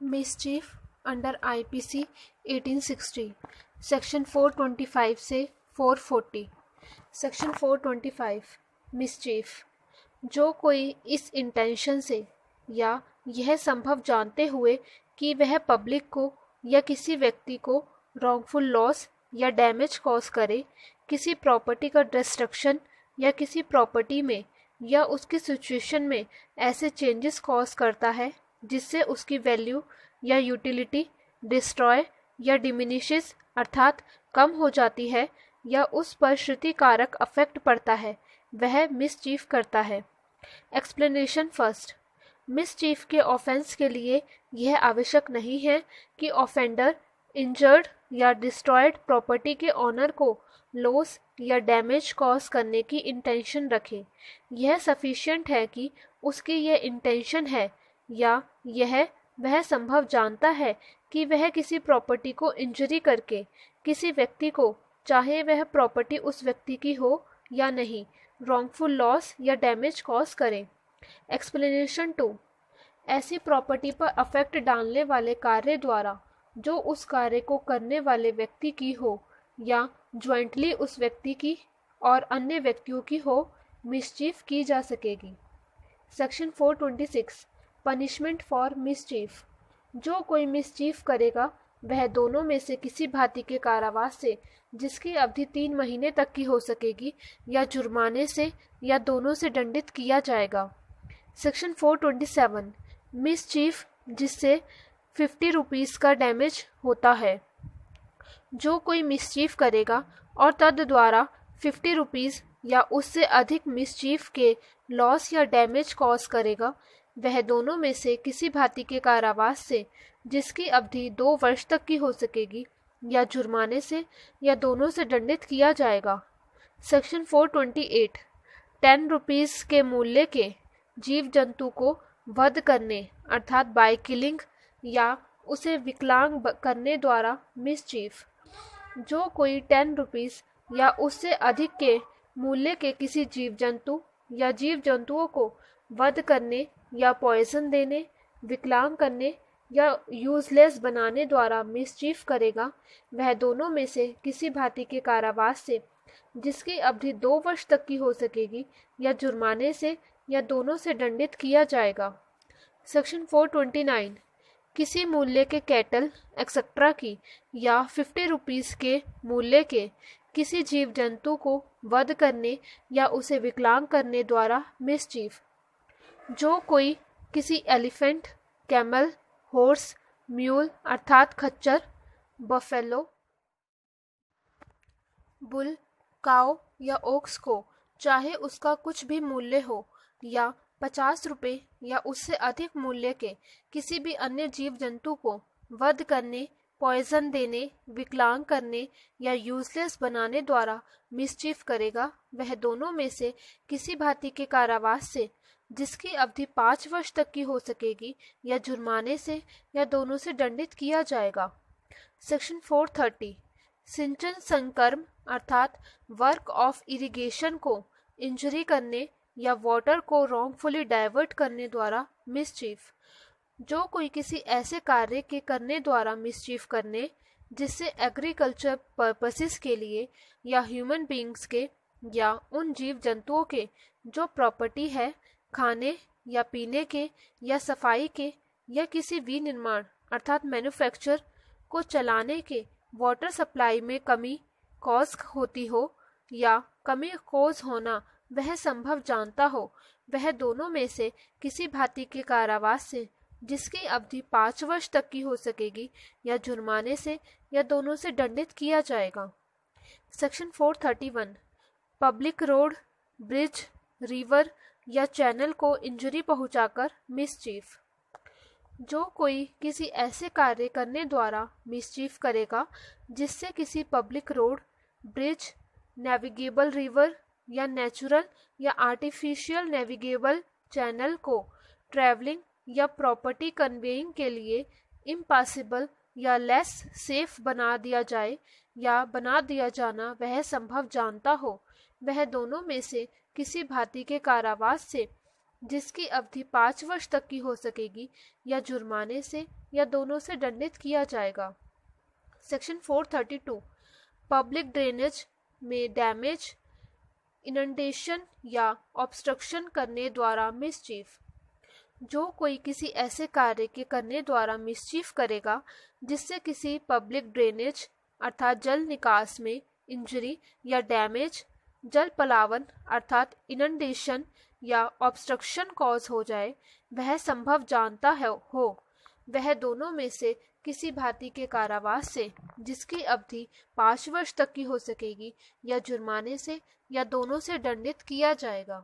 Mischief under IPC 1860 section 425 से 440। Section 425 mischief, जो कोई इस इंटेंशन से या यह संभव जानते हुए कि वह पब्लिक को या किसी व्यक्ति को रॉन्गफुल लॉस या डैमेज कॉज करे, किसी प्रॉपर्टी का डिस्ट्रक्शन या किसी प्रॉपर्टी में या उसकी सिचुएशन में ऐसे चेंजेस कॉज करता है जिससे उसकी वैल्यू या यूटिलिटी डिस्ट्रॉय या डिमिनिशेस अर्थात कम हो जाती है या उस पर क्षतिकारक अफेक्ट पड़ता है, वह मिसचीफ करता है। Explanation first. मिसचीफ के ऑफेंस के लिए यह आवश्यक नहीं है कि ऑफेंडर इंजर्ड या डिस्ट्रॉयड प्रॉपर्टी के ऑनर को लॉस या डैमेज कॉज करने की इंटेंशन रखे। यह सफिशिएंट है कि उसकी यह इंटेंशन है या वह संभव जानता है कि वह किसी प्रॉपर्टी को इंजरी करके किसी व्यक्ति को, चाहे वह प्रॉपर्टी उस व्यक्ति की हो या नहीं, रॉन्गफुल लॉस या डैमेज कॉज करे। एक्सप्लेनेशन 2। ऐसी प्रॉपर्टी पर अफेक्ट डालने वाले कार्य द्वारा जो उस कार्य को करने वाले व्यक्ति की हो या ज्वाइंटली उस व्यक्ति की और अन्य व्यक्तियों की हो, मिसचीफ की जा सकेगी। Section 426 punishment for mischief. जो कोई मिसचीफ करेगा वह दोनों में से किसी भांति के कारावास से जिसकी अवधि 3 महीने तक की हो सकेगी या जुर्माने से या दोनों से दंडित किया जाएगा। सेक्शन 427 मिसचीफ जिससे 50 रुपीज़ का डैमेज होता है। जो कोई मिसचीफ करेगा और तद द्वारा 50 रुपीज़ या उससे अधिक मिसचीफ के लॉस या डैमेज कॉज करेगा, वह दोनों में से किसी भांति के कारावास से जिसकी अवधि 2 वर्ष तक की हो सकेगी या जुर्माने से या दोनों से दंडित किया जाएगा। सेक्शन 428 10 रुपीज़ के मूल्य के जीव जंतु को वध करने अर्थात बाय किलिंग या उसे विकलांग करने द्वारा मिसचीफ। जो कोई 10 रुपीज़ या उससे अधिक के मूल्य के किसी जीव जंतु या जीव जंतुओं को वध करने या पॉइजन देने, विकलांग करने या यूजलेस बनाने द्वारा मिसचीफ करेगा, वह दोनों में से किसी भांति के कारावास से जिसकी अवधि 2 वर्ष तक की हो सकेगी या जुर्माने से या दोनों से दंडित किया जाएगा। सेक्शन 429 किसी मूल्य के कैटल एक्सेट्रा की या 50 रुपीज़ के मूल्य के किसी जीव जंतु को वध करने या उसे विकलांग करने द्वारा मिसचीफ। जो कोई किसी एलिफेंट, कैमल, हॉर्स, म्यूल अर्थात खच्चर, बफेलो, बुल, काओ या ओक्स को, चाहे उसका कुछ भी मूल्य हो, या 50 रुपये या उससे अधिक मूल्य के किसी भी अन्य जीव जंतु को वध करने, पॉइजन देने, विकलांग करने या यूजलेस बनाने द्वारा मिसचीफ करेगा, वह दोनों में से किसी भांति के कारावास से जिसकी अवधि 5 वर्ष तक की हो सकेगी या जुर्माने से या दोनों से दंडित किया जाएगा। सेक्शन 430 सिंचन संकर्म अर्थात वर्क ऑफ इरिगेशन को इंजरी करने या वाटर को रॉन्गफुली डाइवर्ट करने द्वारा मिसचीफ। जो कोई किसी ऐसे कार्य के करने द्वारा मिसचीफ करने जिससे एग्रीकल्चर पर्पसेस के लिए या ह्यूमन बीइंग्स के या उन जीव जंतुओं के जो प्रॉपर्टी है, खाने या पीने के या सफाई के या किसी विनिर्माण अर्थात मैन्युफैक्चर को चलाने के वाटर सप्लाई में कमी कॉज होती हो या कमी कॉज होना वह संभव जानता हो, वह दोनों में से किसी भांति के कारावास से जिसकी अवधि 5 वर्ष तक की हो सकेगी या जुर्माने से या दोनों से दंडित किया जाएगा। Section 431 public road, bridge, river या चैनल को इंजरी पहुंचाकर मिसचीफ। जो कोई किसी ऐसे कार्य करने द्वारा मिसचीफ करेगा जिससे किसी public road, bridge, navigable river या नेचुरल या आर्टिफिशियल नेविगेबल चैनल को ट्रैवलिंग या प्रॉपर्टी कन्वेइंग के लिए इम्पॉसिबल या लेस सेफ बना दिया जाए या बना दिया जाना वह संभव जानता हो, वह दोनों में से किसी भांति के कारावास से जिसकी अवधि 5 वर्ष तक की हो सकेगी या जुर्माने से या दोनों से दंडित किया जाएगा। सेक्शन 432 पब्लिक ड्रेनेज में डैमेज, इनंडेशन या ऑब्स्ट्रक्शन करने द्वारा मिसचीफ। जो कोई किसी ऐसे कार्य के करने द्वारा मिसचीफ करेगा जिससे किसी पब्लिक ड्रेनेज अर्थात जल निकास में इंजरी या डैमेज, जल पलावन अर्थात इनंडेशन या ऑब्स्ट्रक्शन कॉज हो जाए, वह संभव जानता है हो, वह दोनों में से किसी भांति के कारावास से जिसकी अवधि 5 वर्ष तक की हो सकेगी या जुर्माने से या दोनों से दंडित किया जाएगा।